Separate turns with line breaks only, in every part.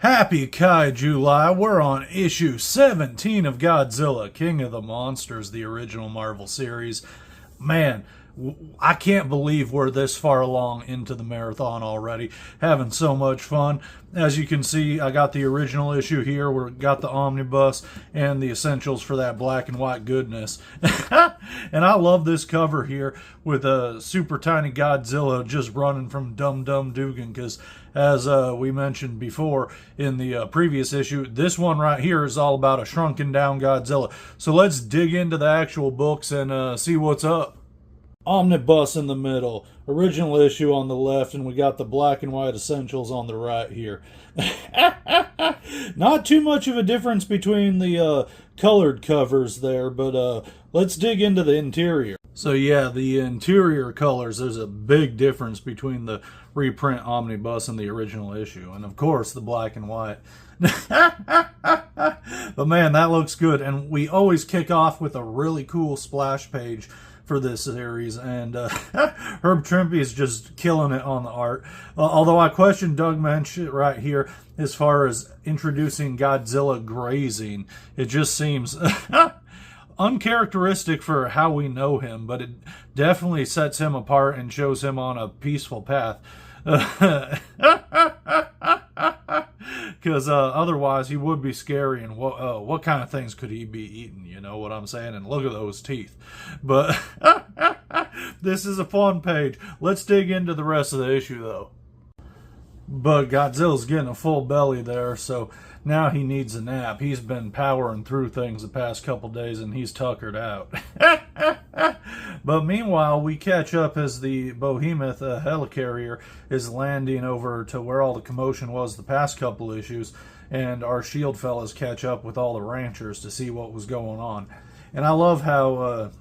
Happy Kaiju We're on issue 17 of Godzilla King of the Monsters, the original Marvel series. Man, I can't believe we're this far along into the marathon already. Having so much fun. As you can see, I got the original issue here. We got the omnibus and the essentials for that black and white goodness. And I love this cover here with a super tiny Godzilla just running from Dum Dum Dugan, because as we mentioned before in the previous issue, this one right here is all about a shrunken down Godzilla. So let's dig into the actual books and see what's up. Omnibus in the middle, original issue on the left, and we got the black and white essentials on the right here. Not too much of a difference between the colored covers there, but let's dig into the interior. So yeah, the interior colors, there's a big difference between the reprint omnibus and the original issue, and of course the black and white. But man, that looks good, and we always kick off with a really cool splash page for this series, and Herb Trimpe is just killing it on the art. Although I question Doug Moench right here as far as introducing Godzilla grazing. It just seems uncharacteristic for how we know him, but it definitely sets him apart and shows him on a peaceful path. Because otherwise he would be scary, and what kind of things could he be eating, you know what I'm saying? And look at those teeth. But this is a fun page. Let's dig into the rest of the issue, though. But Godzilla's getting a full belly there, so now he needs a nap. He's been powering through things the past couple days, and he's tuckered out. But meanwhile, we catch up as the Behemoth helicarrier is landing over to where all the commotion was the past couple issues, and our shield fellas catch up with all the ranchers to see what was going on. And I love how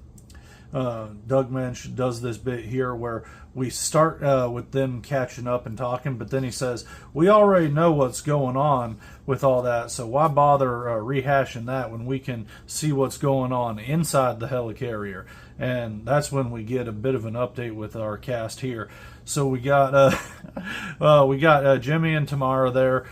Doug Moench does this bit here where we start with them catching up and talking, but then he says, we already know what's going on with all that, so why bother rehashing that when we can see what's going on inside the helicarrier? And that's when we get a bit of an update with our cast here. So we got Jimmy and Tamara there,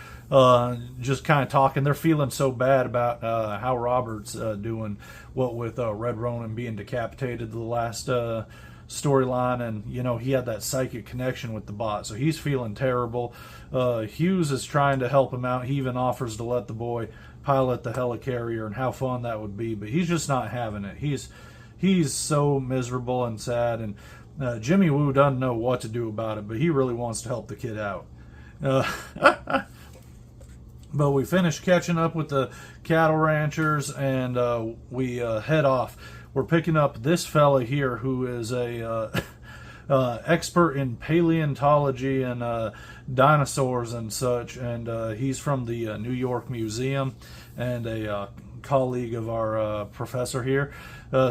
just kind of talking. They're feeling so bad about how Robert's doing, what with Red Ronin being decapitated the last storyline, and you know, he had that psychic connection with the bot, so he's feeling terrible. Hughes is trying to help him out. He even offers to let the boy pilot the helicarrier, and how fun that would be, but he's just not having it. He's so miserable and sad, and Jimmy Woo doesn't know what to do about it, but he really wants to help the kid out. But we finish catching up with the cattle ranchers, and we head off. We're picking up this fella here who is a expert in paleontology and dinosaurs and such, and he's from the New York Museum and a colleague of our professor here.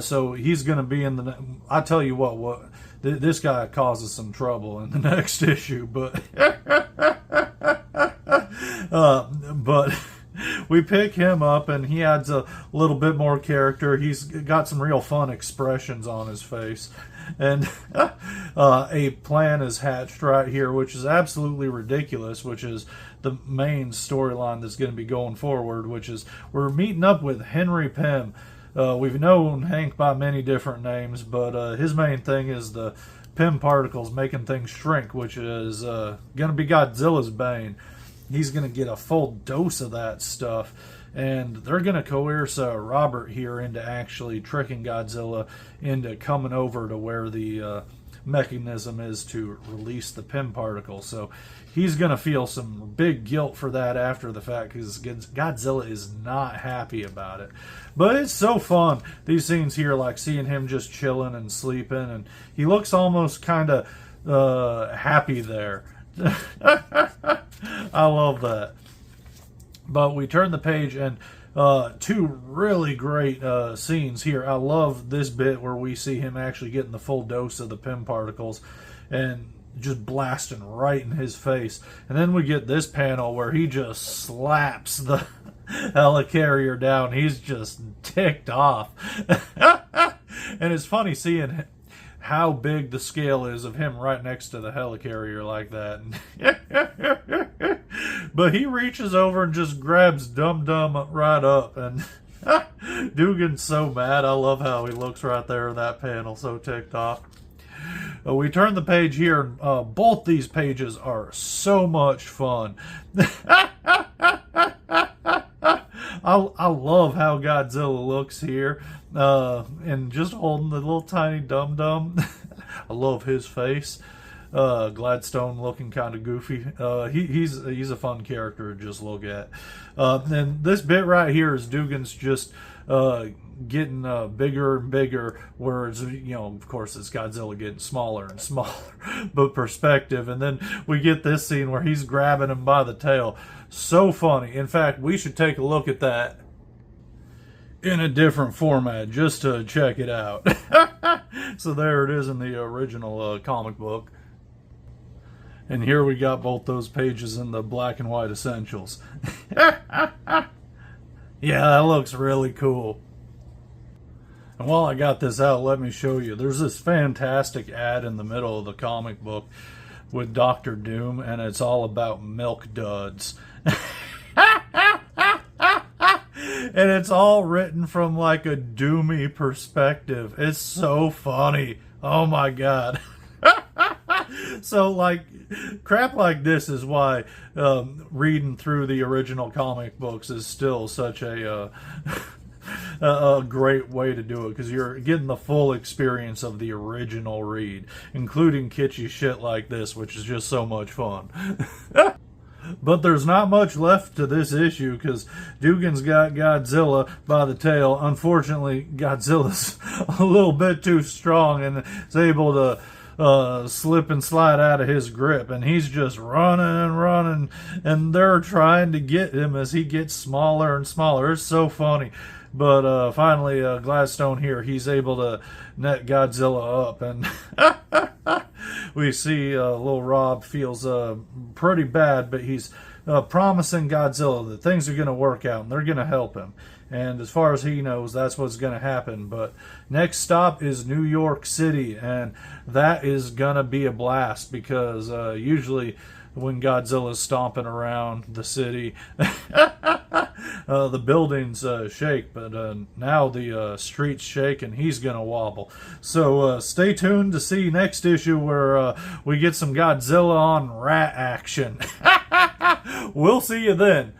So he's going to be in the... I tell you what this guy causes some trouble in the next issue, but... but we pick him up, and he adds a little bit more character. He's got some real fun expressions on his face. And a plan is hatched right here, which is absolutely ridiculous, which is the main storyline that's going to be going forward, which is we're meeting up with Henry Pym. We've known Hank by many different names, but his main thing is the Pym particles making things shrink, which is going to be Godzilla's bane. He's going to get a full dose of that stuff, and they're going to coerce Robert here into actually tricking Godzilla into coming over to where the mechanism is to release the Pym particle. So he's going to feel some big guilt for that after the fact, because Godzilla is not happy about it. But it's so fun, these scenes here, like seeing him just chilling and sleeping, and he looks almost kind of happy there. I love that. But we turn the page, and two really great scenes here. I love this bit where we see him actually getting the full dose of the Pym particles and just blasting right in his face. And then we get this panel where he just slaps the helicarrier down. He's just ticked off. And it's funny seeing how big the scale is of him right next to the helicarrier like that. But he reaches over and just grabs Dum Dum right up, and Dugan's so mad. I love how he looks right there in that panel, so ticked off. We turn the page here. Both these pages are so much fun. I love how Godzilla looks here, and just holding the little tiny Dum Dum. I love his face. Gladstone looking kind of goofy. He's a fun character to just look at. And this bit right here is Dugan's just getting bigger and bigger, whereas, of course, it's Godzilla getting smaller and smaller, but perspective. And then we get this scene where he's grabbing him by the tail. So funny. In fact, we should take a look at that in a different format just to check it out. So there it is in the original comic book. And here we got both those pages in the black and white essentials. Yeah, that looks really cool. And while I got this out, let me show you. There's this fantastic ad in the middle of the comic book with Dr. Doom, and it's all about milk duds. And it's all written from like a doomy perspective. It's so funny. Oh my god. So, like, crap like this is why reading through the original comic books is still such a great way to do it, because you're getting the full experience of the original read, including kitschy shit like this, which is just so much fun. But there's not much left to this issue, because Dugan's got Godzilla by the tail. Unfortunately, Godzilla's a little bit too strong and is able to slip and slide out of his grip, and he's just running and running, and they're trying to get him as he gets smaller and smaller. It's so funny. But finally, Gladstone here, he's able to net Godzilla up, and we see little Rob feels pretty bad, but he's promising Godzilla that things are going to work out and they're going to help him. And as far as he knows, that's what's going to happen. But next stop is New York City, and that is going to be a blast, because usually when Godzilla's stomping around the city, the buildings shake, but now the streets shake and he's going to wobble. So stay tuned to see next issue where we get some Godzilla on rat action. We'll see you then.